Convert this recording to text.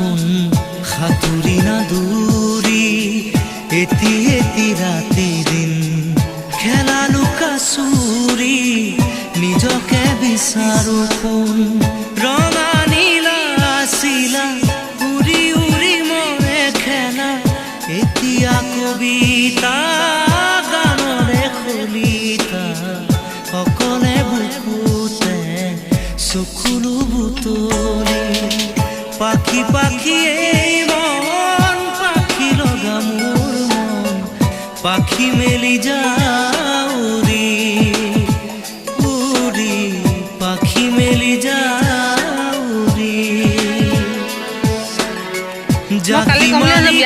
সোণ সাঁতুৰি না দূৰি এটি এটি ৰাতি দিন খেলা লুকা চুৰি নিজকে বিচাৰো কোন ৰঙা নীলা আছিলা উৰি উৰি মৰে খেলা এতিয়া কবিতা গানৰে খলিতা অকলে বুকুতে চকুলো বুটলি পাখি পাখি এই মন পাখি লগা মোৰ মন পাখি মেলি যাউৰি উৰি পাখি মেলি যাউৰি জাতি মাৰি